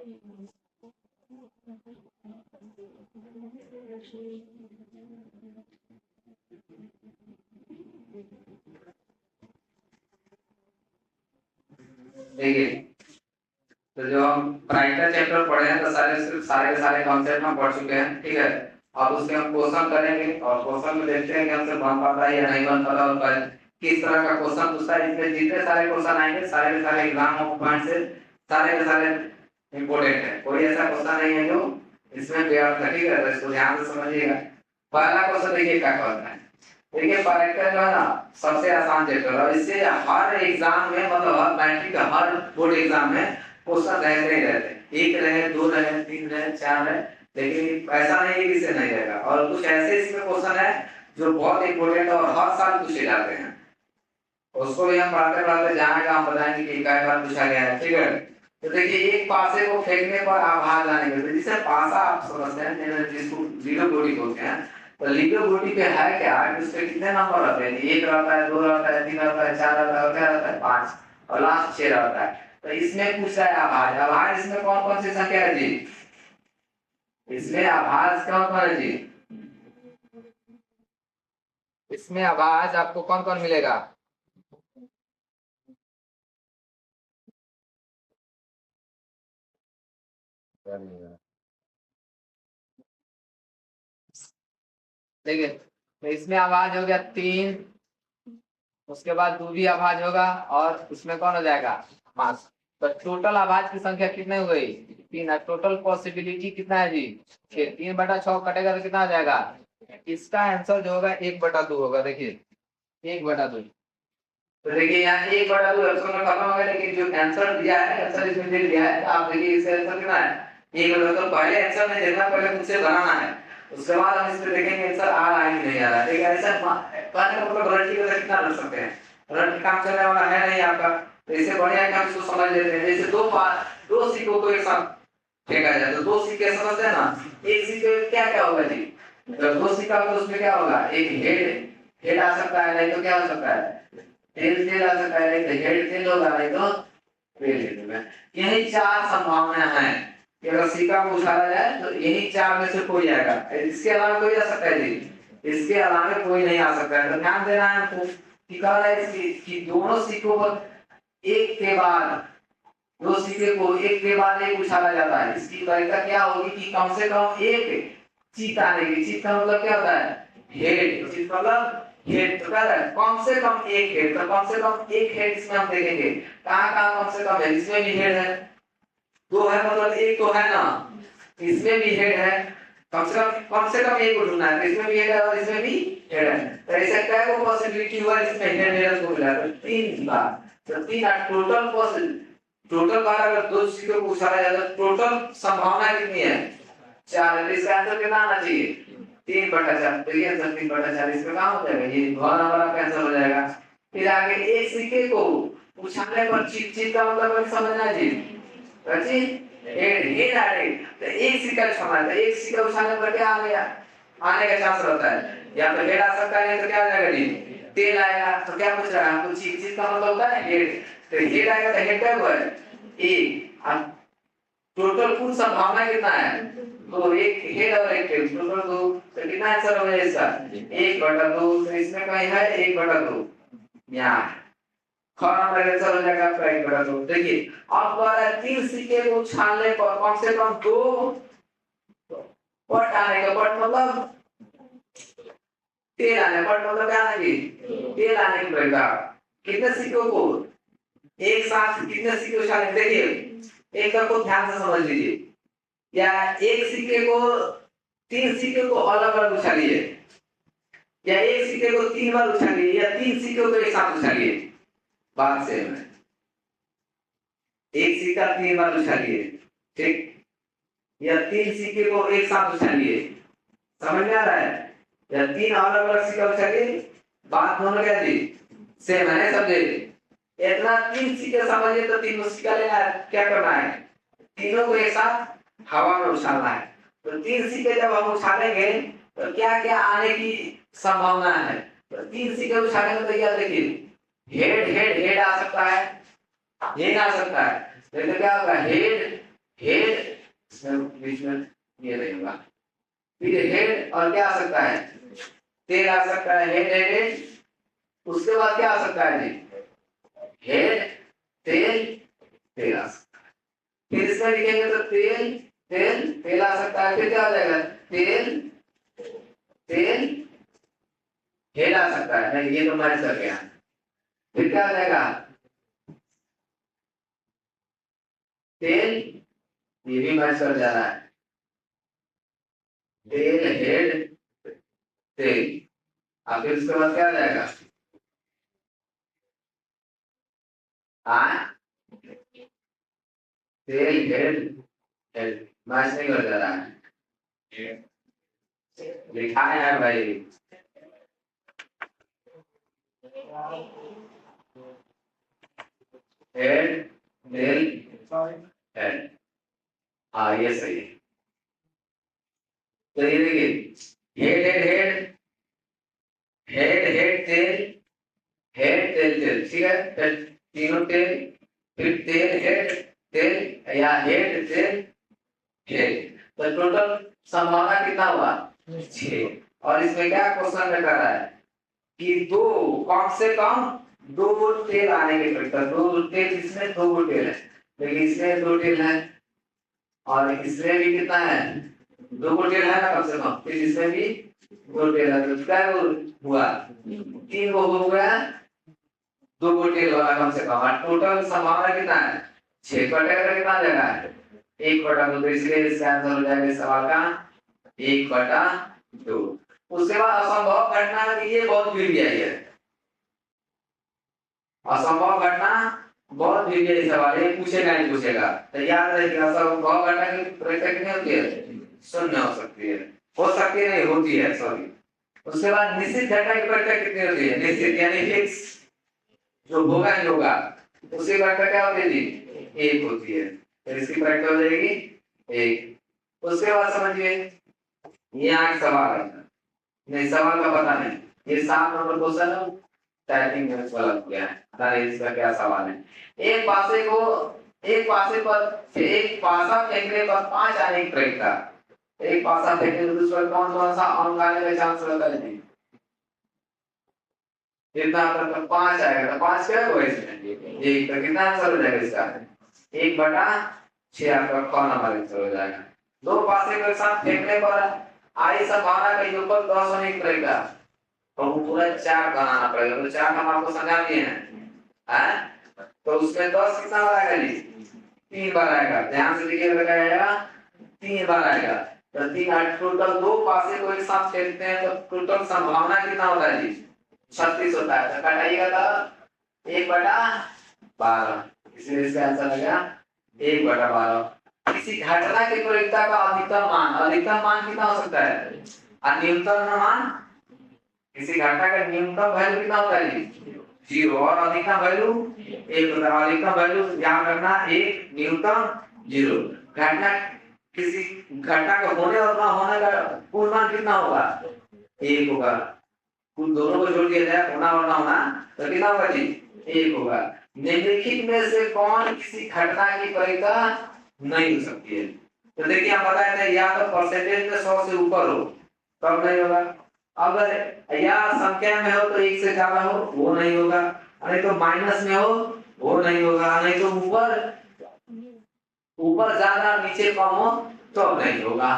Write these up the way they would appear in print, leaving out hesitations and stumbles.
देखिए, तो जो हम प्राइटर चैप्टर पढ़े हैं तो सारे के सारे कॉन्सेप्ट हम पढ़ चुके हैं, ठीक है। अब उसके हम क्वेश्चन करेंगे और क्वेश्चन में देखते हैं कि हमसे बन पाता है या नहीं बन पाता और किस तरह का क्वेश्चन पूछता है। इसमें जितने सारे क्वेश्चन आएंगे सारे के सारे एग्जाम पॉइंट से सारे के सारे इम्पोर्टेंट है। कोई ऐसा क्वेश्चन नहीं है जो इसमें व्यर्थ है, ठीक है। तो इसको ध्यान से समझिएगा। पहला क्वेश्चन देखिए क्या कहता है। देखिए प्राइटर जो है ना सबसे आसान चैप्टर है। इससे हर एग्जाम में मतलब हर मैट्रिक का हर बोर्ड एग्जाम में क्वेश्चन रहते ही रहते, एक रहे, दो रहे, तीन रहे, चार रहे, लेकिन ऐसा नहीं है कि इससे नहीं रहेगा। और कुछ ऐसे इसमें क्वेश्चन है जो बहुत इंपोर्टेंट है और हर साल पूछे जाते हैं। उसको भी हम पढ़ाते पढ़ाते जाएंगे, हम बताएंगे कि कई बार पूछा गया है, ठीक है। तो देखिए एक पासे को फेंकने पर आभार लाने के, जिसे पासा आप समझते हैं जिसको जीरो गोटी बोलते हैं। तो लीडो गोटी पे है क्या, उसके कितने नंबर रहते हैं? एक रहता है, दो रहता है, तीन रहता है, चार रहता है, क्या रहता है? पांच, और लास्ट 6 रहता है। तो इसमें पूछ रहा है आभार। आभार इसमें कौन कौन सी संख्या है जी? इसमें आभार कौन कौन है जी? इसमें आभार आपको कौन कौन मिलेगा? देखिए तो इसमें आवाज हो गया 3, उसके बाद दूवी आवाज होगा और उसमें कौन हो जाएगा? 5। तो टोटल आवाज की संख्या कितने हो गई? 3 है। टोटल पॉसिबिलिटी कितना है जी? 6। 3/6 कटेगा तो कितना आ जाएगा? इसका आंसर जो होगा 1/2 होगा। देखिए 1/2। तो देखिए यहाँ 1/2 ऑप्शन में खत्म हो गया, लेकिन जो आंसर दिया है आंसर इसमें दे दिया है। तो आप देखिए इसका आंसर कितना है? 1/2। तो पहले आंसर में देखना, पहले मुझसे बनाना है, उसके बाद हम इस पे देखेंगे आंसर आ रहा है कि नहीं आ रहा है। ठीक है, ऐसा कहने का मतलब गलती का कितना रख सकते हैं, गलती काम चलने वाला है नहीं आपका। तो इससे बढ़िया है कि हम इसको समझ लेते हैं। जैसे दो सिक्कों को एक साथ फेंका जाए तो दो सिक्के समझते हैं ना। एक सिक्के में क्या क्या होगा जी? जब दो सिक्का होगा तो उसमें क्या होगा? एक हेड हेड आ सकता है, नहीं तो क्या हो सकता है? तेल आ सकता है, नहीं तो हेड तेल होगा, नहीं तो तेल होगा। यही 4 संभावनाएं हैं कि अगर सिक्का को उछाला जाए तो यही 4 में से कोई आएगा। इसके अलावा कोई आ सकता है जी? इसके अलावा कोई नहीं आ सकता है। तो ध्यान देना है हमको कि कह रहा है कि दोनों सिक्कों पर एक के बाद दो सिक्के को एक के बाद एक उछाला जाता है। इसकी वरीयता क्या होगी कि कम से कम एक चीत आने की। चीत का मतलब क्या होता है? हेड। चीत मतलब हेड। तो कह रहा है कम से कम एक हेड। तो कम से कम एक हेड इसमें हम देखेंगे कहाँ कहाँ कम से कम है। इसमें भी हेड है, दो है मतलब एक तो है ना, इसमें भी हेड है। कम से कम एक को ढूंढना है। तो इसमें भी हेड है और इसमें भी हेड है। तो ऐसे क्या को पॉसिबिलिटी हुआ इसमें हेड हेड को मिला तो 3 बार। तो 3 टोटल पॉसिबिलिटी। टोटल बार अगर दो सिक्कों को उछाला जाए तो टोटल संभावना कितनी है? 4 है। इसका आंसर कितना आना चाहिए? 3/4। तो ये आंसर 3/4 इसमें कहाँ हो जाएगा? ये बहुत बड़ा आंसर हो जाएगा। फिर आगे एक सिक्के को उछालने पर चिट का मतलब समझना जी। बच्ची हेड हेड आ रही तो एक सिक्का उछालना है। एक सिक्का उछालने पर क्या आ गया? आने का चांस रहता है, या तो हेड आ सकता है, तो क्या आ जाएगा जी? तेल आएगा। तो क्या पूछ रहा है हमको? चिट का मतलब होता है हेड। तो हेड आएगा तो हेड क्या हुआ है? एक। अब टोटल कुल संभावना कितना है? तो एक हेड और एक टेल, टोटल 2। तो कितना आंसर हो गया इसका? 1/2। तो इसमें कहीं है 1/2 यहाँ खाना मेरे आंसर हो जाएगा आपका 1/2। देखिए अब द्वारा 3 सिक्के को उछालने पर कम से कम 2 पट आने का। पट मतलब तेल आने, पट मतलब क्या आने की? तेल आने की पड़ेगा। कितने सिक्कों को एक साथ कितने सिक्के उछालेंगे? देखिए एक बार को ध्यान से समझ लीजिए। या एक सिक्के को 3 सिक्के को अलग अलग उछालिए, या एक सिक्के को 3 बार उछालिए, या 3 सिक्कों को एक साथ उछालिए। बात से एक सिक्का 3 बार उछालिए, ठीक, या 3 सिक्के को एक साथ उछालिए। समझ में आ रहा है? या 3 अलग अलग सिक्का उछालिए। बात दोनों क्या थी? सेम है, समझे? इतना 3 सिक्के समझिए तो 3 सिक्का लेना है, क्या करना है? तीनों को एक साथ हवा में उछालना है। तो 3 सिक्के जब हम उछालेंगे तो क्या क्या आने की संभावना है? तो 3 सिक्के उछालेंगे तो यह देखिए हेड हेड हेड आ सकता है, हेड आ सकता है। तो क्या होगा? हेड हेड, इसमें बीच में ये रहेगा, फिर हेड और क्या आ सकता है, टेल आ सकता है, हेड हेड, उसके बाद क्या आ सकता है जी, हेड टेल टेल आ सकता है। फिर इसमें लिखेंगे तो टेल टेल टेल आ सकता है, फिर क्या हो जाएगा, टेल टेल हेड आ सकता है, नहीं ये तो मैच कर गया, फिर क्या हो जाएगा, टेल, ये भी मैच कर जा रहा है, टेल हेड टेल, और फिर उसके बाद क्या आ जाएगा, टेल हेड हेड, मैच नहीं कर जा रहा है, लिखा है यार भाई, हेड टेल हेड, हाँ ये सही है। तो ये देखिए head head head head head tail tail, ठीक है, फिर तीनों टेल, फिर टेल हेड टेल या हेड टेल हेड, तो टोटल संभावना कितना हुआ, 6। और इसमें क्या क्वेश्चन में कर रहा है कि दो, कम से कम 2 टेल आने के पड़ता, 2 टेल, इसमें 2 टेल है, लेकिन इसमें 2 टेल है, और इसमें भी कितना है, 2 टेल है ना कम से कम, फिर इसमें भी 2 टेल है, तो क्या हुआ, 3 हो गया, 2 टेल वाला कम से कम, और टोटल संभावना कितना है, 6 कटेगा, कितना जगह है, 1/2, तो इसलिए इसका आंसर हो जाएगा इस सवाल का 1/2। उसके बाद असंभव घटना, ये बहुत वीडियो है, असंभव घटना बहुत वीडियो सवाल है, पूछेगा नहीं पूछेगा, तो याद रखिएगा असंभव घटना की परीक्षा कितनी होती है, 0 हो सकती है, हो सकती है, नहीं होती है, सॉरी। उसके बाद निश्चित घटना की परीक्षा कितनी होती है, निश्चित यानी फिक्स, जो होगा नहीं होगा, उसकी परीक्षा क्या होती है जी, 1 होती है, तो इसकी परीक्षा हो जाएगी 1। उसके बाद समझिए ये यहाँ सवाल है, नहीं सवाल का पता नहीं, ये 7 नंबर क्वेश्चन है, टाइपिंग में गलत किया है, पता नहीं इसका क्या सवाल है। एक पासे को, एक पासे पर एक पासा फेंकने पर 5 आने की प्रक्रिया, एक पासा फेंकने पर दूसरा कौन सा अंक आने का चांस रहता है जी, कितना मतलब 5 आएगा, तो 5 क्या होगा इसमें, एक, तो कितना आंसर हो जाएगा इसका, 1/6 आपका क नंबर आंसर हो जाएगा। 2 पासे को एक साथ फेंकने पर आई संभावना का योगफल 10 होने की प्रक्रिया, तो पूरा 4 बनाना पड़ेगा, तो 4 हम आपको समझा दिए हैं, तो उसमें 10 कितना बार आएगा जी, 3 बार आएगा, ध्यान से देखिए, लगाएगा 3 बार आएगा, तो 3 टोटल 2 पासे को एक साथ फेंकते हैं, तो टोटल संभावना कितना होता है जी, 36 होता है, तो कटाइएगा तो 1/12, इसलिए इसका आंसर आ गया 1/12। किसी घटना की प्रयोगिता का अधिकतम मान कितना हो सकता है, और न्यूनतम मान, किसी घटना का न्यूनतम वैल्यू कितना होता है जी, 0, और अधिकतम वैल्यू 1 होता है, अधिकतम वैल्यू ध्यान रखना 1, न्यूनतम 0। घटना, किसी घटना का होने और ना होने का कुल मान कितना होगा, 1 होगा, कुल दोनों को जोड़ दिया जाए, होना और ना होना, तो कितना होगा जी, 1 होगा। निम्नलिखित में से कौन किसी घटना की परिता नहीं हो सकती है, तो देखिए हम बताए थे, या तो परसेंटेज में 100 से ऊपर हो तब नहीं होगा, अगर या संख्या में हो तो 1 से ज्यादा हो वो नहीं होगा, नहीं तो माइनस में हो वो नहीं होगा, नहीं तो ऊपर ऊपर ज्यादा नीचे कम हो तो नहीं होगा।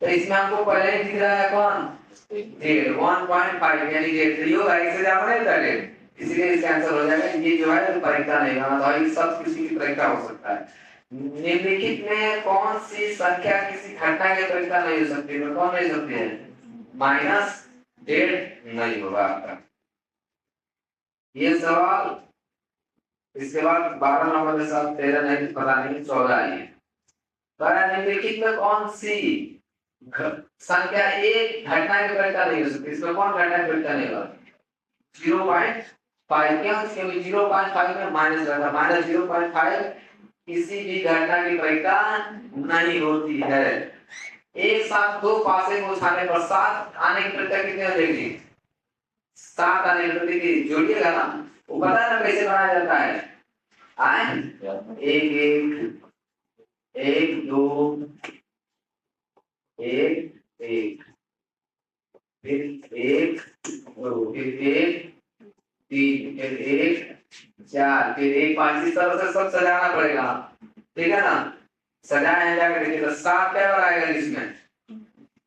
तो इसमें हमको पहले ही दिख रहा है कौन, 1.5 यानी 3 होगा, 1 से ज्यादा नहीं होता 1.5, इसलिए इसका आंसर हो जाएगा, ये जो है परीक्षा नहीं होना, तो ये सब किसी की परीक्षा हो सकता है। निम्नलिखित में कौन सी संख्या किसी घटना की परीक्षा नहीं हो सकती, तो कौन नहीं सकती है, -1.5 नहीं होगा आपका ये सवाल। इसके बाद 12 नंबर के साथ 13 नहीं, पता नहीं 14 आई है, निम्नलिखित में कौन सी संख्या एक घटना की परीक्षा नहीं हो सकती, इसमें कौन घटना की परीक्षा नहीं होगा, 0.5, क्यों, क्योंकि 0.5 में माइनस रहता है, -0.5 किसी भी घटना की परीक्षा नहीं होती है। एक साथ 2 पासे को उठाने पर 7 आने की परीक्षा कितनी हो जाएगी, 7 आने की परीक्षा जोड़िएगा ना, वो पता है ना कैसे बनाया जाता है, आए 1 1 1 2 1 1 फिर 1 2 फिर 1 3 फिर 1 4 फिर 1 5 इस तरह से सब सजाना पड़ेगा, ठीक है ना। सजाया जाकर देखिए तो 7 क्या बार आएगा इसमें,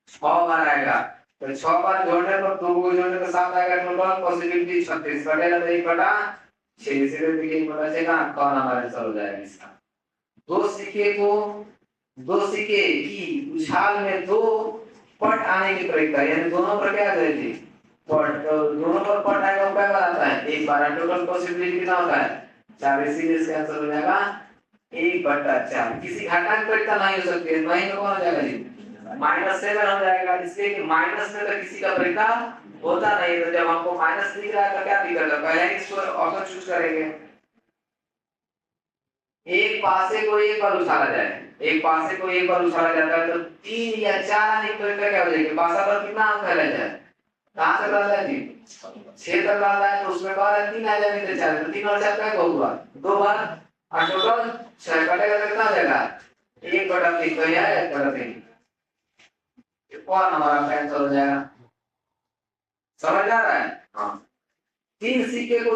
6 बार आएगा। तो 6 बार जोड़ने पर 2 को जोड़ने पर 7 आएगा, टोटल पॉसिबिलिटी 36 कटेगा तो 1/6 से देखिए बचेगा, कौन हमारा आंसर हो जाएगा इसका। दो सिक्के की उछाल में 2 पट आने की प्रक्रिया, यानी दोनों पर क्या करेगी पट, तो दोनों पर पट आएगा क्या आता है 1/2, टोटल पॉसिबिलिटी कितना होता है 4, इसीलिए इसका आंसर हो जाएगा 1/4। किसी घटना की प्रक्रिया नहीं हो सकती है, नहीं तो कौन हो जाएगा जी -7 हो जाएगा, इसलिए कि माइनस में तो किसी का प्रक्रिया होता नहीं, तो जब हमको माइनस दिख रहा है तो क्या दिक्कत है, पहले इसको ऑप्शन चूज करेंगे। एक पासे को एक बार उछाला जाए, एक पासे को एक बार उछाला जाता है तो 3 या 4 आने की प्रक्रिया क्या हो जाएगी, पासा पर कितना अंक फैला जाए, कहां तक डाला है जी 6 तक डाला है, तो उसमें बार 3 आ जाएंगे तो 4, तो 3 और 4 का हुआ 2 बार, और टोटल 6 कटेगा तो कितना हो जाएगा 1/3, तो यह 1/3 कौन हमारा आंसर हो जाएगा, समझ आ रहा है। हाँ, 3 सिक्के को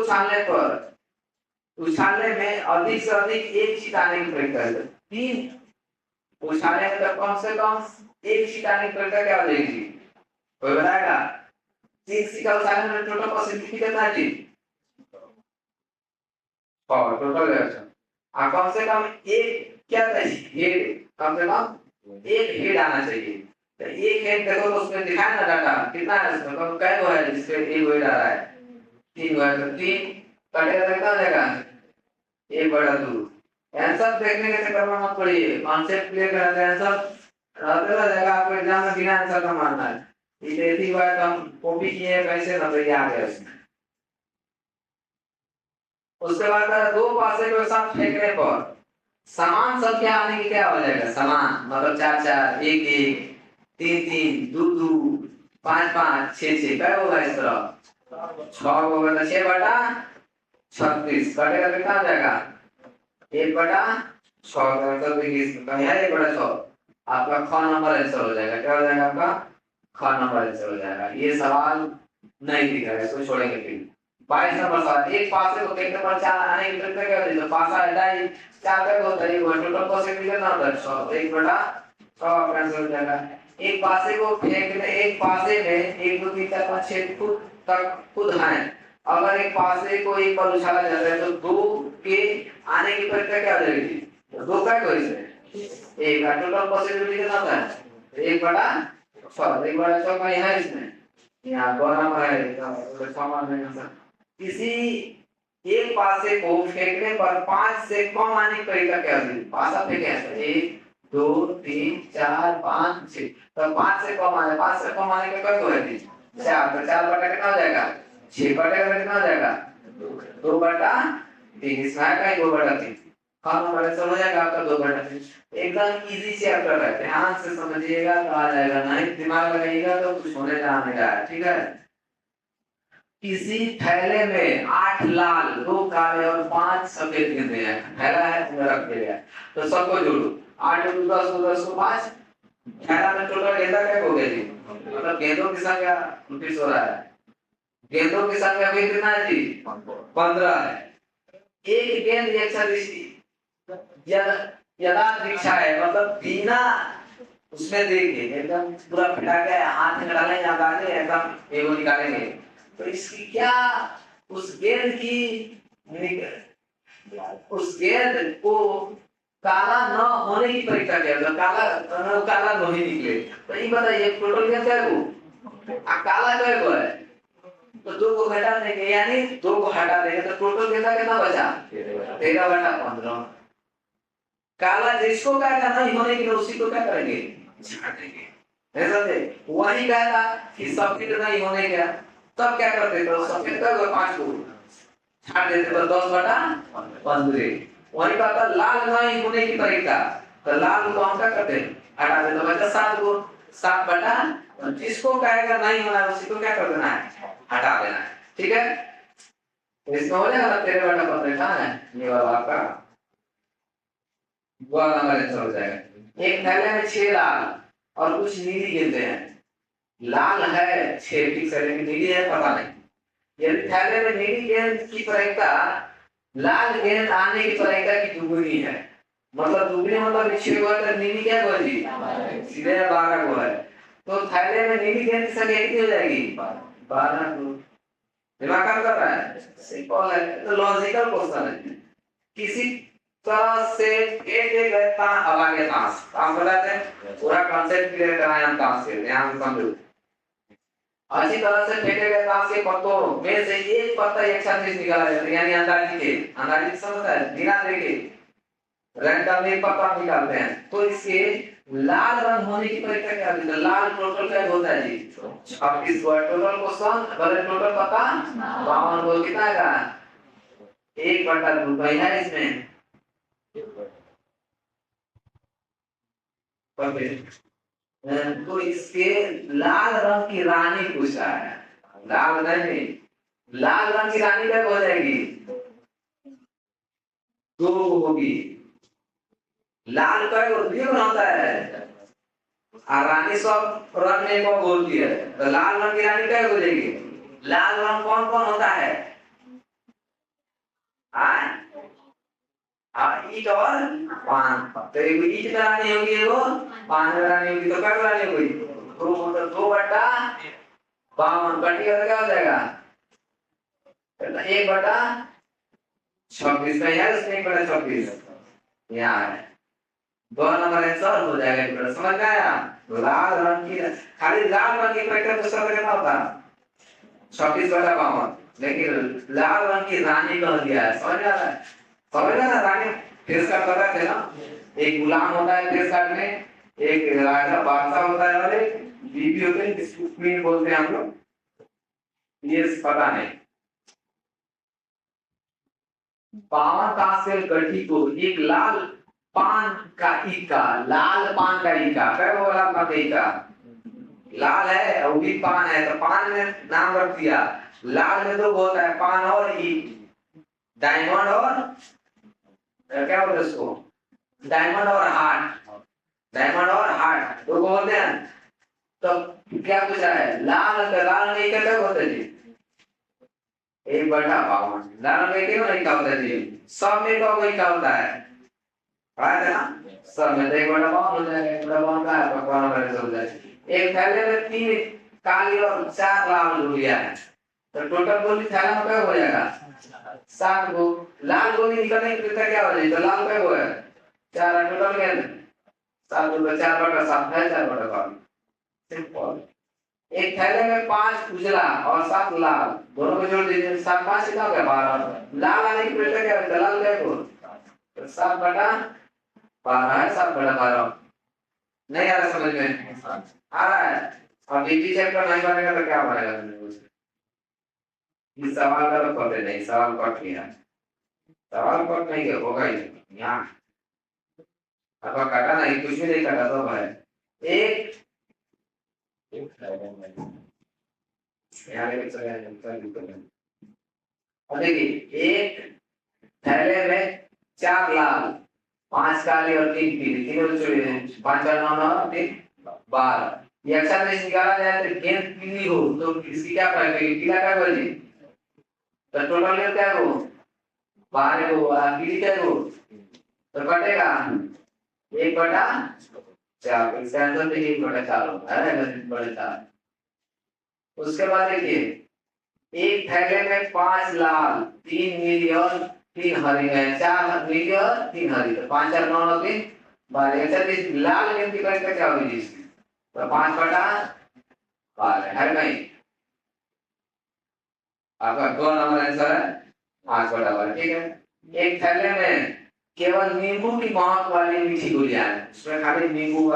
उछालने में अधिक से अधिक एक चीज आने की प्रक्रिया है, 3 उछालने में तो कम से कम एक चीज आने की प्रक्रिया क्या हो जाएगी, कोई बताएगा। 3 सिक्का उछालने में टोटल पॉसिबिलिटी कितना है जी, और टोटल कम से कम एक क्या चाहिए, हेड, कम से कम एक हेड आना चाहिए, तो एक हेड देखो तो उसमें दिखाए ना डाटा कितना है, उसमें कम कै गो है जिसपे एक हेड आ रहा है 3 गो है, तो 3 कटेगा तो कितना हो जाएगा 1/2। आंसर देखने के चक्कर में मत पड़िए, कॉन्सेप्ट क्लियर कर लेते हैं, आंसर रहते रह जाएगा आपको एग्जाम में बिना आंसर का मानना है, ये देखी बात हम कॉपी किए कैसे ना तो याद है उसमें। उसके बाद 2 पासे को साथ फेंकने पर समान संख्या आने की क्या हो जाएगा, समान मतलब 4 4 1 1 3 3 2 2 5 5 6 6 क्या होगा इस तरह 6 होगा, तो 6/36 कटेगा तो कितना हो जाएगा 1/6 का आंसर देखिए इसका है 1/6, आपका ख नंबर आंसर हो जाएगा, क्या हो जाएगा आपका ख नंबर आंसर हो जाएगा। ये सवाल नहीं दिख रहा है, इसको छोड़ेंगे फिर। 22 नंबर सवाल, एक पासे को फेंकने पर 4 आने की प्रक्रिया क्या होती है, तो पासा हटाई 4 का होता है, टोटल पॉसिबिलिटी कितना होता है 100, तो 1/100 आपका आंसर हो जाएगा। एक पासे को फेंकने, एक पासे में 1 2 3 4 5 6 फुट तक कूद है, अगर एक पासे को एक बार उछाला जाता है तो 2 के आने की प्रक्रिया क्या हो जाएगी, तो 2 का कोई से एक का टोटल पॉसिबिलिटी कितना होता है 1/6, 1/6 का यहाँ इसमें यहाँ दोनों है, तो समान है आंसर। किसी एक पासे को फेंकने पर 5 से कम आने की प्रक्रिया क्या होती है, पासा फेंके हैं 1 2 3 4 5 6, तो 5 से कम आने, 5 से कम आने का क्या होगा जी 4, तो 4 बटा कितना हो जाएगा 6 बटा कितना हो जाएगा 2/3, इसमें आएगा 2/3, हाँ हमारे समझ जाएगा आपका 2/3, एकदम इजी चैप्टर है, ध्यान से समझिएगा तो आ जाएगा, नहीं दिमाग लगाइएगा तो कुछ होने जाने का है, ठीक है। किसी थैले में 8 लाल 2 काले और 5 सफेद गेंदे हैं, थैला है उसमें रख दिया गया, तो सबको जोड़ो 8 को 10 को 10 को 5, थैला में टोटल गेंदा क्या हो गया जी, मतलब गेंदों की संख्या 29 हो रहा है, गेंदों की संख्या भी कितना है जी 15 है, एक गेंद एक सदिश यदा दीक्षा है, मतलब बिना उसमें देखिए एकदम पूरा फिटा के हाथ में डालेंगे या डालेंगे एकदम एगो निकालेंगे, तो इसकी क्या उस गेंद की उस गेंद को काला न होने की परीक्षा क्या है, काला नहीं निकले, तो ये बताइए टोटल गेंद क्या है वो काला क्या है, तो 2 को घटा देंगे, यानी 2 को हटा देंगे तो टोटल गेंदा कितना बचा 13/15, काला जिसको क्या नहीं होने की उसी को क्या करेंगे छाट देंगे, ऐसा थे वही कहता कि सफेद नहीं होने का, तब क्या करते तो सफेद का 5 को छाट देते तो 10/15, वही कहता लाल नहीं होने की परीक्षा, तो लाल को हम क्या करते हटा देते तो बचा 7 को, 7/, जिसको कहेगा नहीं होना उसी को क्या कर देना है हटा देना है, ठीक है। तो इसमें हो जाएगा 13/15 है ये वाला आपका। वह नंबर आंसर हो जाएगा। एक थैले में 6 लाल और कुछ नीली गेंदें हैं। लाल है 6, ठीक है, लेकिन नीली है पता नहीं। यदि थैले में नीली गेंद की प्रायिकता लाल गेंद आने की प्रायिकता की दुगुनी है, मतलब दुगुनी मतलब 6 को है तो नीली क्या हो जी सीधे 12 को है, तो थैले में नीली गेंद की संख्या कितनी हो जाएगी 12 को। दिमाग काम कर रहा है, सिंपल है, तो लॉजिकल क्वेश्चन है। किसी तरह से एक एक रहता अब आगे ताश ताश बताते हैं, पूरा कॉन्सेप्ट क्लियर कराएं हम ताश के, ध्यान से समझो। अच्छी तरह से फेंके गए ताश के पत्तों में से एक पत्ता एक साथ निकाला जाता है, यानी अंदाजी समझता है, बिना देखे रैंडम एक पत्ता निकालते हैं, तो इसके लाल रंग होने की परीक्षा क्या होती है? लाल टोटल क्या होता है जी 26 वर्ड टोटल क्वेश्चन, बड़े टोटल पता 52 को कितना आएगा 1/2 भाई है इसमें तो इसके लाल रंग की रानी पूछा है, लाल नहीं, लाल रंग की रानी कब हो जाएगी 2 होगी। लाल कब होता है और रानी सब रंग में को बोलती है, तो लाल रंग की रानी कब हो जाएगी? लाल रंग कौन कौन होता है? ईट और पान, तो एक ईट में रानी होगी, एगो पान में रानी होगी, तो कब रानी होगी? तो 2/52 कटी और क्या हो जाएगा 1/26 में है, उसमें 1/26 यहाँ है, 2 नंबर आंसर हो जाएगा। बेटा समझ में आया? लाल रंग की खाली लाल रंग की पैटर्न दूसरा कितना होता 26/52, लेकिन लाल रंग की रानी कह दिया है, समझ आ रहा है? समझ ना रानी फेस कार्ड पता है ना, एक गुलाम होता है फेस कार्ड में, एक राजा बादशाह होता है और एक बीबी होते हैं जिसको क्वीन बोलते हैं हम लोग, ये पता नहीं। 52 का से गठी को एक लाल पान का ईका, लाल पान का ईका क्या बोला पान का लाल है और भी पान है, तो पान में नाम रख दिया, लाल में 2 होता है पान और ईट, डायमंड और क्या बोलते उसको डायमंड और हार्ट, डायमंड और हार्ट 2 होते हैं। तो क्या पूछा है लाल में क्या होता है जी 1/52, लाल में क्यों नहीं का होता है जी, सब में का वही का होता है, आया था ना सब में, तो 1/52 हो जाएगा, 1/52 का है पकवान वाले हो जाएगा। एक थैले में 3 काली और 4 लाल गोलियां हैं, तो टोटल गोली थैला में क्या हो जाएगा 7 गो, लाल गोली निकलने की प्रक्रिया क्या हो जाएगी, तो लाल क्या हो है 4, टोटल क्या है 7 गो, 4/7 है 4/52, सिंपल। एक थैले में 5 उजला और 7 लाल, दोनों को जोड़ दीजिए, 7 5 कितना हो गया 12, लाल आने की प्रक्रिया क्या है, लाल क्या हो तो 7/12 है, 7/12 नहीं आ रहा समझ में आ रहा है। अब बीबी चैप्टर नहीं बनेगा तो क्या बनेगा, इस सवाल का तो पता नहीं, सवाल कट गया, सवाल कट नहीं गया होगा ही यहाँ, अब काटा नहीं, कुछ भी नहीं काटा तो है एक यहाँ देखिए एक थैले में 4 लाल 5 काली और 3 पीली, तीनों चुने 5 और 9 और 3 12, ये अक्षर में निकाला जाए तो गेंद पीली हो तो इसकी क्या प्राइमरी पीला क्या बजे, तो टोटल गेंद क्या हो 12 हो, पीली क्या हो तो कटेगा 1/4, इसका आंसर देखिए 1/4 होगा है 1/4। उसके बाद देखिए एक थैले में 5 लाल 3 नीली और 3 हरी है, 4 नीली और 3 हरी, तो 5 और 9 और 3 12, अच्छा इस लाल गेंद की प्राइस क्या होगी इसकी, तो 5/12 है नहीं, आपका 2 नंबर आंसर है 5/12, ठीक है। एक थैले में केवल नींबू की महक वाली मीठी गोलियां है, उसमें खाली नींबू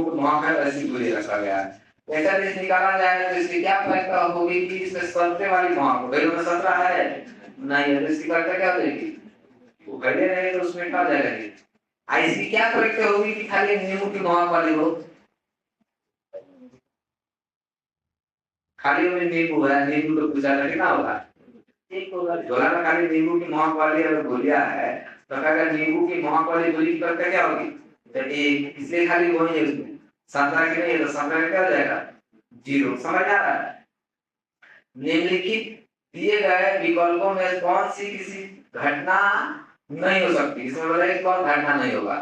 की महक है ऐसी गोली रखा गया है, ऐसा चीज निकाला जाए तो इसकी क्या प्रायिकता होगी कि इसमें संतरे वाली महक हो गई, संतरा है नहीं है तो इसकी प्रायिकता क्या हो जाएगी, वो गले रहे तो उसमें क्या हो जाएगा, इसकी क्या प्रायिकता होगी कि खाली नींबू की महक वाली हो, खाली में नींबू है, नींबू तो पूछा था कितना होगा एक होगा, झोला में खाली नींबू की महक वाली अगर गोलियां है तो क्या अगर नींबू की वहां पर दूरी करके क्या होगी, तो एक इसलिए खाली वही है उसमें, संतरा की नहीं है तो संतरा का क्या हो जाएगा, 0। समझ आ रहा है। निम्नलिखित दिए गए विकल्पों में कौन सी किसी घटना नहीं हो सकती, इसमें बोला एक कौन घटना नहीं होगा,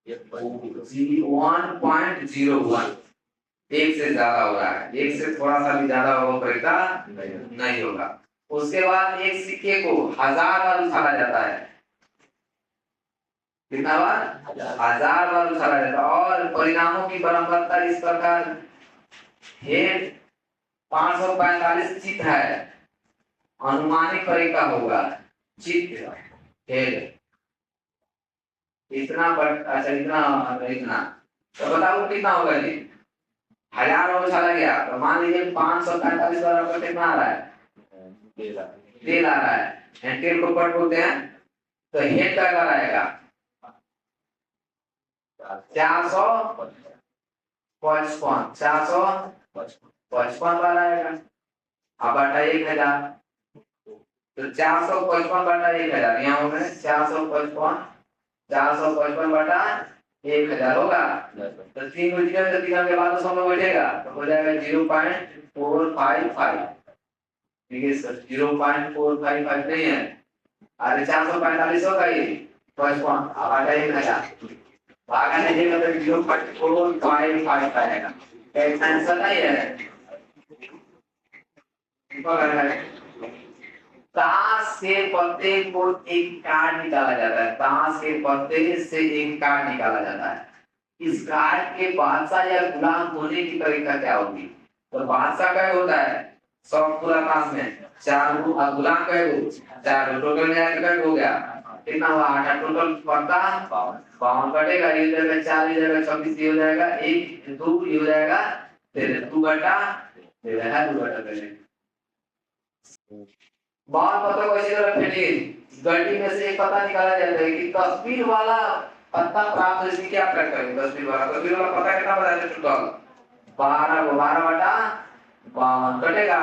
1.01 एक से ज्यादा हो रहा है, एक से थोड़ा सा भी ज्यादा होगा पड़ेगा नहीं होगा। उसके बाद एक सिक्के को 1000 बार उछाला जाता है, कितना बार, 1000 बार उछाला जाता है, और परिणामों की बराबरता इस प्रकार हेड 545 चित है, अनुमानित तरीका होगा, चित हेड इतना अच्छा इतना तो बताओ कितना होगा जी, 1000 और चला गया तो मान लीजिए 545 बार आपका कितना आ रहा है, तेल आ रहा है, तेल को पट बोलते हैं, तो हेड का क्या आएगा 455 बार आएगा, अब बटा 1000, तो 455 बटा 1000 यहाँ हो गए 455 बटा 1000 होगा, तो 3 गुणित तो 3 के बाद 100 में बैठेगा तो हो जाएगा 0.455, ठीक है सर 0.455 नहीं है, अरे 445 होगा ये 55 अब आ जाएगा 1000 भागा नहीं मतलब 0.455 आएगा, आंसर नहीं है। ताश के पत्ते को एक कार्ड निकाला जाता है, ताश के पत्ते से एक कार्ड निकाला जाता है, इस कार्ड के बादशाह या गुलाम होने की तरीका क्या होगी, तो बादशाह का होता है 100 पूरा ताश में 4 गुलाम का 4, टोटल में हो गया कितना हुआ 8, टोटल पत्ता 52 कटेगा, ये हो जाएगा 4, ये हो जाएगा 26, ये हो जाएगा 1 2, ये हो जाएगा 2 बटा 2 बटा बात पता को इसी तरह फिर गलती में से एक पता निकाला जाता है कि तस्वीर वाला पत्ता प्राप्त इसकी क्या करता है, तस्वीर वाला पता कितना बताया टोटल 12 बटा 52 कटेगा,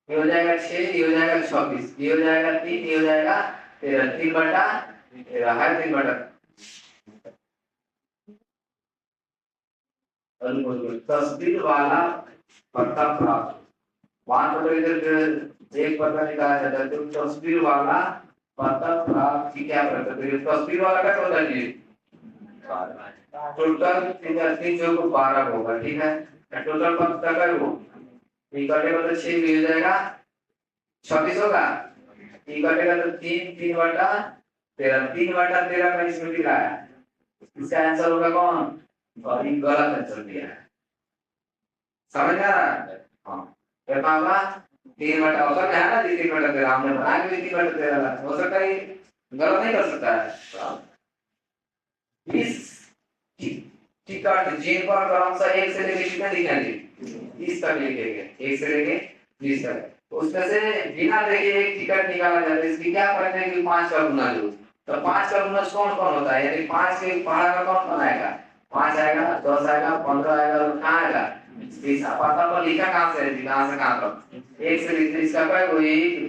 ये हो जाएगा 6, ये हो जाएगा 26, ये हो जाएगा 3, ये हो जाएगा 13, 3 बटा 13 है 3 बटा तस्वीर वाला पत्ता प्राप्त वहां पर इधर एक पता निकाला जाता है, तो तस्वीर वाला पता प्राप्त की क्या करते हैं, तस्वीर वाला क्या होता है जी टोटल 3 जो 12 होगा, ठीक है, टोटल पता का वो कटेगा तो 6 भी हो जाएगा 26 होगा, कटेगा तो 3 बटा 13, 3 बटा 13 का इसमें लिखा है, इसका आंसर होगा कौन, गलत आंसर दिया है, समझ आ रहा है। हाँ कितना होगा 3 बटा औसत है ना, 3 बटा 13 हमने बना के 3 बटा 13 हो सकता है, गलत नहीं कर सकता है। इस टिकट जिन पर क्रमशः 1 से लेके कितने लिखेंगे 20 तक लिखेंगे, 1 से लेके 20 तक, उसमें से बिना देखे एक टिकट निकाला जाता है, इसकी क्या करते हैं कि 5 का गुना लो, तो 5 का गुना कौन कौन होता है, यानी 5 के पहाड़ा का कौन कौन आएगा, 5 आएगा 10 आएगा 15 आएगा और कहाँ आएगा इस पता पर लिखा कहाँ से है, कहाँ से कहाँ तक 1 से लिखते इसका क्या है 1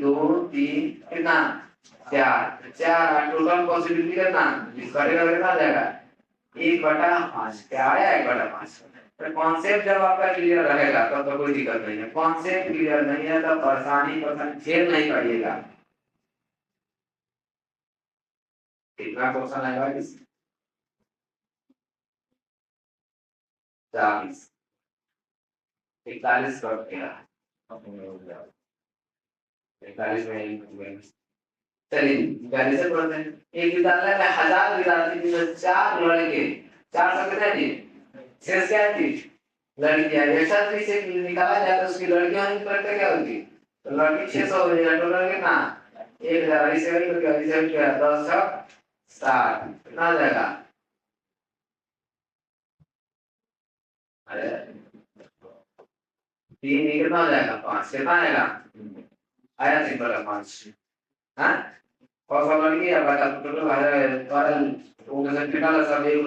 2 3 कितना 4 टोटल पॉसिबिलिटी कितना इस कटेगा कितना आ जाएगा 1/5 क्या आया 1/5। तो कॉन्सेप्ट जब आपका क्लियर रहेगा तब तो कोई दिक्कत नहीं है, कॉन्सेप्ट क्लियर नहीं है तो परेशानी झेल नहीं पाइएगा। कितना क्वेश्चन आएगा 40 41 कर दिया 41 में चलिए पहले से पढ़ते हैं। एक विद्यालय में 1000 विद्यार्थी जिसमें 4 लड़के 4 सकते हैं जी, शेष क्या थी लड़कियां, ऐसा से निकाला जाए तो उसकी लड़कियां होने पर क्या होगी, तो लड़की 600 हो जाएगा, टोटल कितना 1000 इसे वही क्या 10 60 कितना आ जाएगा, अरे 3 कितना हो जाएगा 5 कितना आएगा आया 3/5 हाँ और सब लड़की या बता टोटल आ जाएगा, वो कैसे फिलहाल सब एक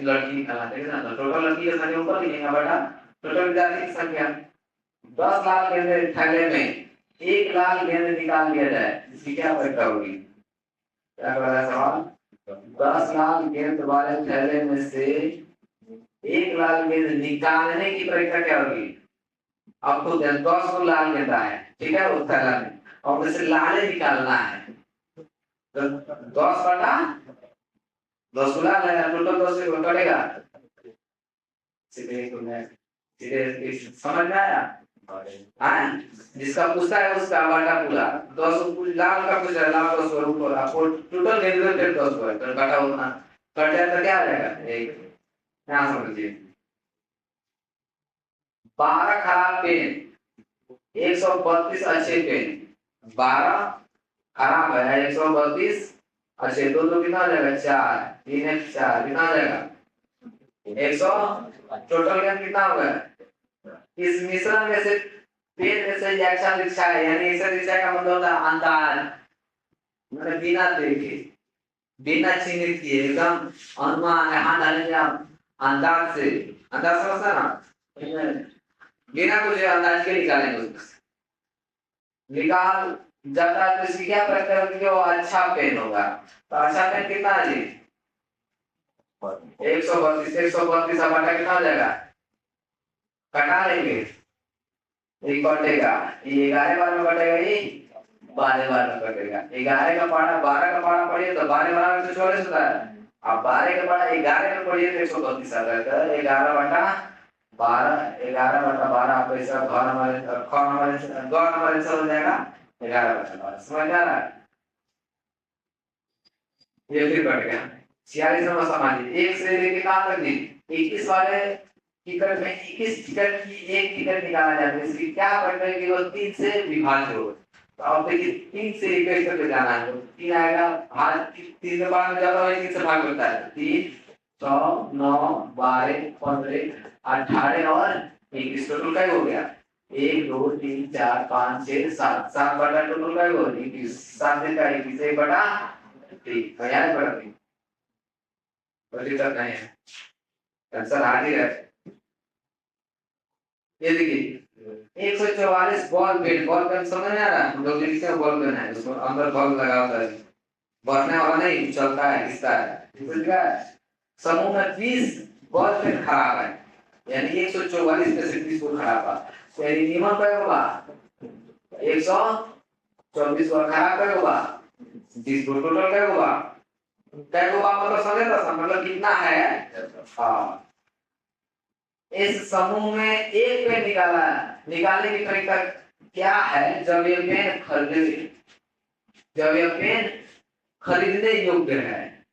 लड़की निकाला है ना, तो टोटल लड़की का संख्या ऊपर लिखेंगे बेटा, टोटल विद्यार्थी की संख्या 10 लाख गेंद थैले में 1 लाख गेंद निकाल दिया जाए इसकी क्या परिक्रिया होगी, क्या कर रहा है सवाल? 10 लाख गेंद वाले थैले में से 1 लाख गेंद निकालने की प्रक्रिया क्या होगी? आपको 10 को लाल गेंद है, ठीक है, उस थैला में, और उसे लाले निकालना है। तो 10 बटा 10 को लाल है, टोटल 10 से कटेगा। सीधे समझ में आया? हाँ, जिसका पूछता है उसका बाटा पूरा 10 लाल का पूछ रहा है, लाल 10 ऊपर आपको टोटल गेंद में 10 है, तो बाटा उतना कट जाए तो क्या आ जाएगा? एक। यहाँ समझिए, 12 खराब पेन, 132 अच्छे पेन, 12 खराब है, 132 अच्छे, दो दो कितना हो जाएगा? 4, 3 1 4 कितना हो जाएगा? 100। टोटल गेंद कितना होगा? इस मिश्रण में से पेन में से एक्शन रिक्शा है, यानी एक्शन रिक्शा का मतलब होता है अंदाज, मतलब बिना देखे, बिना चिन्हित किए, एकदम अनुमान है, हाथ डालने में आप अंदाज से, अंदाज समझता ना, बिना कुछ अंदाज के निकालेंगे उसमें। निकाल जाता है तो इसकी क्या प्रक्रिया होगी कि वो अच्छा पेन होगा। तो अच्छा पेन कितना है जी? 132, 132 बटा कितना हो जाएगा? कटा लेंगे, ये कटेगा, ये 11 बार में कटेगा, ये 12 बार में कटेगा। 11 का पारा 12 का पारा पढ़िए तो 12 12 में 144 होता है। अब 12 का पारा 11 में पढ़िए तो 132 आता है। 11 बटा 12, 11 बटा 12 आपको इसका घर नंबर हो जाएगा 11 बटा 12। समझ आ रहा है? ये फिर कट गया। 46 नंबर समझिए, 1 से लेके कहां तक दी? 21 वाले टिकट में 21 टिकट की एक टिकट निकाला जाता है, इसकी क्या प्रक्रिया की? वो 3 से विभाज्य हो। तो अब देखिए 3 से 21 तक जाना है, तो 3 आएगा, भाग 3 से बाहर में जाता है, 3 से भाग होता है, 3 6 9 12 15 18 और 21, टोटल क्या हो गया? 1 2 3 4 5 6 7, 7 बटा टोटल क्या हो? 21, 7 दिन का 21, 1 बटा 3, याद बटा 3 बड़ी तक नहीं है, आंसर आ ही है। ये देखिए 144 बॉल पेन, बॉल पेन समझ में आ रहा है? हम लोग लिखते हैं बॉल पेन है, उसको अंदर बॉल लगा होता है, बढ़ने वाला नहीं, चलता है, घिसता है, समझ गया? समूह में 20 बॉल पेन खराब है, यानी 144 में से 20 को खराब है, यानी नियम क्या होगा? 124 को खराब क्या होगा? 20 को टोटल क्या होगा? क्या होगा मतलब समझे तो, मतलब कितना है? हाँ, इस समूह में एक पेन निकाला, निकालने की प्रक्रिया क्या है? जब ये पेन खरीदने योग्य है,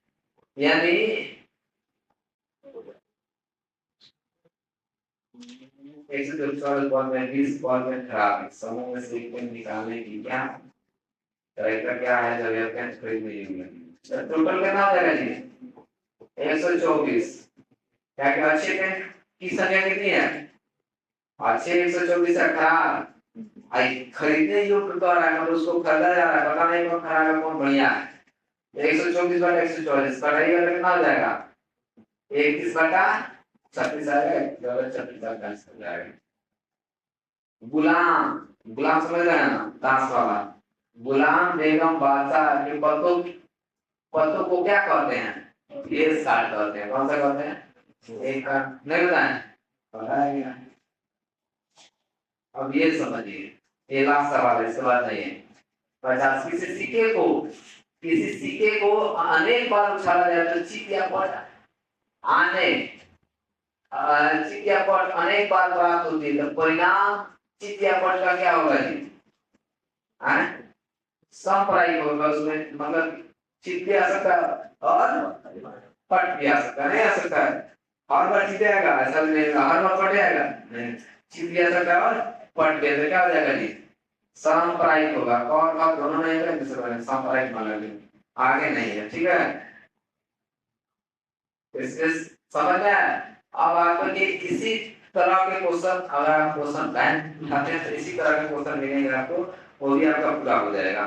यानी 144 बॉल में 20 बॉल में खराब है, समूह में से एक पेन निकालने की क्या प्रक्रिया क्या है? जब ये पेन खरीदने योग्य है, टोटल कितना हो जाएगा जी? 124। क्या क्या अच्छे पेन की संख्या कितनी है? अच्छे 124 है, खराब आई खरीदने योग्य कर रहा है, मतलब उसको खरीदा जा रहा है, पता नहीं कौन खराब है कौन बढ़िया है। 124 बटा 144 कटाइएगा तो कितना हो जाएगा? 31 बटा 36 आएगा, 36 का आंसर जाएगा। गुलाम, गुलाम समझ रहे हैं ना, दास वाला। गुलाम बेगम बादशाह के पतों को क्या कहते हैं? ये साठ कहते हैं, कौन सा कहते हैं? एक नहीं बताएं, बताएंगे। अब ये समझिए, ये लास्ट सवाल है, इसके बाद नहीं है। 50 किसी सिक्के को अनेक बार उछाला जाए तो चित या पट अनेक बार प्राप्त होती है, तो परिणाम चित या पट का क्या होगा जी? समप्रायिक होगा, उसमें मतलब चित भी आ सकता है और पट भी आ सकता है, नहीं आ सकता है हर बार चित आएगा ऐसा नहीं, हर बार पट आएगा नहीं, चित भी आ सकता है और पट भी, क्या हो जाएगा जी? सांप्रायिक होगा, कौन और दोनों नहीं है, दूसरे सांप्रायिक मान लेंगे, आगे नहीं है, ठीक है? इससे समझ में आया? अब आपको ये इसी तरह के क्वेश्चन, अगर आप क्वेश्चन बैंक उठाते हैं तो इसी तरह के क्वेश्चन मिलेंगे आपको, वो भी आपका पूरा हो जाएगा।